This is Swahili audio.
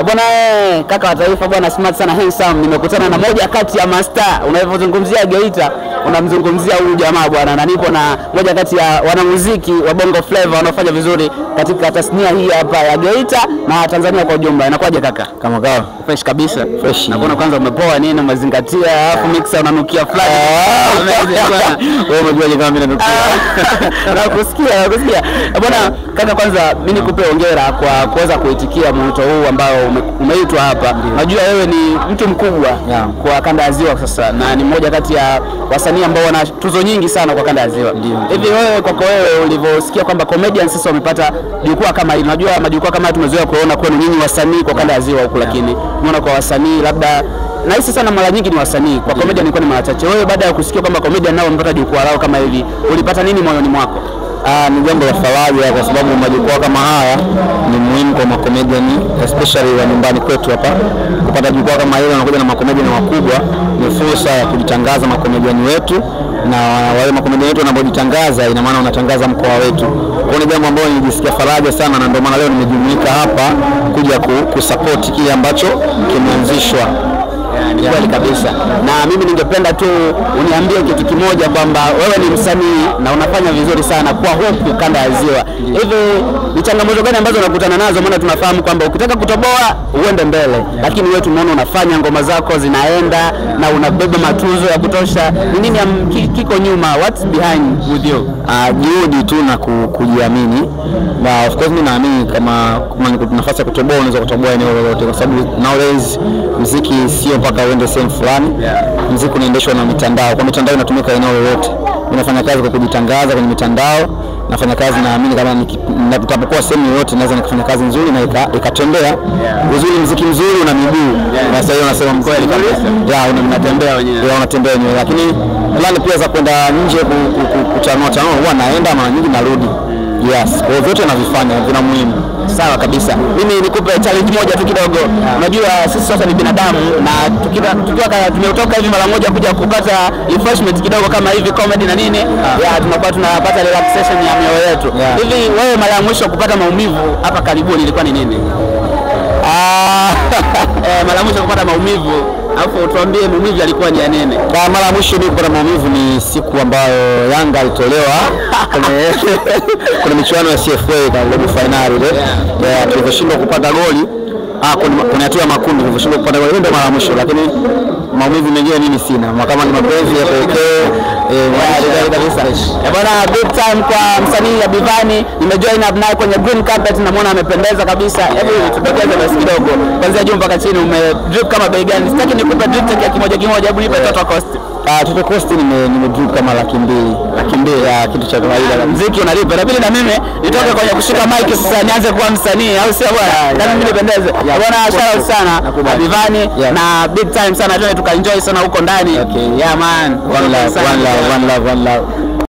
Bwana kaka wa taifa bwana smart sana handsome, nimekutana na moja kati ya master. Unapozungumzia Geita unamzungumzia huyu jamaa bwana, na nipo na moja kati ya wanamuziki wa Bongo Flava wanaofanya vizuri katika tasnia hii hapa ya Geita na Tanzania kwa ujumla. Inakuwaje kaka? Kama kawa fresh kabisa. Fresh. Naona kwanza umepoa nini, umezingatia alafu mixer unanukia flag. Wewe unajua kama mimi nanukia. Nakusikia. Bwana kaka, kwanza mimi nikupe hongera kwa kuweza kuitikia mwito huu ambao umeitwa hapa. Najua wewe ni mtu mkubwa kwa kanda ya Ziwa sasa, na ni mmoja kati ya wasanii ambao wana tuzo nyingi sana kwa kanda ya Ziwa. Hivi wewe kwako wewe ulivyosikia kwamba comedians sasa wamepata jukwaa kama hili, unajua majukwaa kama tumezoea kuona kwenu nyinyi wasanii kwa kanda ya Ziwa huko, lakini unaona kwa wasanii labda na hisi sana mara nyingi ni wasanii, kwa comedian ilikuwa ni mara chache. Wewe baada ya kusikia kwamba comedian nao wamepata jukwaa lao kama hivi, ulipata nini moyoni mwako? Ni jambo la faraja kwa sababu majukwaa kama haya ni muhimu kwa makomediani, especially wa nyumbani kwetu hapa. Kupata jukwaa kama hilo na kuja na makomediani wakubwa ni fursa ya kujitangaza makomediani wetu, na wale makomediani wetu wanapojitangaza ina maana unatangaza mkoa wetu. Kwa ni jambo ambalo nijisikia faraja sana, na ndio maana leo nimejumuika hapa kuja kusupport kile ambacho kimeanzishwa. Ni kweli kabisa. Na mimi ningependa tu uniambie kitu kimoja kwamba wewe ni msanii na unafanya vizuri sana kwa huku kanda ya Ziwa. Hivi ni changamoto gani ambazo unakutana nazo? Maana tunafahamu kwamba ukitaka kutoboa uende mbele, lakini wewe tunaona unafanya ngoma zako zinaenda na unabeba matuzo ya kutosha. Ni nini kiko nyuma? What's behind with you? Juhudi tu na kujiamini. Na of course mimi naamini kama niko nafasi ya kutoboa, unaweza kutoboa eneo lolote, kwa sababu nowadays muziki sio mpaka uende sehemu fulani. Muziki unaendeshwa na mitandao. Kwa mitandao inatumika eneo lolote. Ninafanya kazi kwa kujitangaza kwenye mitandao. Nafanya kazi, naamini kama nitakapokuwa sehemu yoyote naweza nikafanya kazi nzuri na ikatembea. Uzuri muziki mzuri una miguu. Na sasa hiyo nasema mkweli kabisa. Unatembea wenyewe. Unatembea wenyewe, lakini plani pia za kwenda nje kuchanua huwa naenda mara nyingi narudi. Yes, kwa hivyo vyote navifanya vina muhimu. Sawa kabisa. Mimi nikupe challenge moja tu kidogo. Unajua sisi sasa ni binadamu, na tukiwa tumetoka hivi mara moja kuja kupata refreshment kidogo kama hivi comedy na nini, tunakuwa tunapata relaxation ya mioyo yetu. Hivi wewe mara ya mwisho kupata maumivu hapa karibuni ilikuwa ni nini? Mara ya mwisho kupata maumivu, alafu tuambie maumivu yalikuwa ni ya nini? Mara ya mwisho mimi kupata maumivu ni siku ambayo Yanga alitolewa kwenye michuano ya CFA kwa robo finali ile. Tulishindwa kupata goli. Kuna hatua ya makundi tulishindwa kupata goli, ndio mara ya mwisho, lakini maumivu mengine mimi sina. Kama ni mapenzi ya pekee kabisa. Bwana big time kwa msanii ya Bivani. Nimejoin up naye kwenye green carpet, namuona amependeza kabisa. Hebu tupekeze basi kidogo. Kuanzia juu mpaka chini umedrip kama bei gani? Sitaki nikupe drip take kimoja. Hebu nipe total cost. Total cost nimedrip kama 200,000 ya kitu cha kawaida. Muziki unalipa. Na vile na mimi nitoke kwenye kushika mic sasa nianze kuwa msanii, au sio bwana? Na mimi nipendeze. Bwana shout out sana Bivani na big time sana, tukaenjoy sana huko ndani. Okay. Yeah man. One love.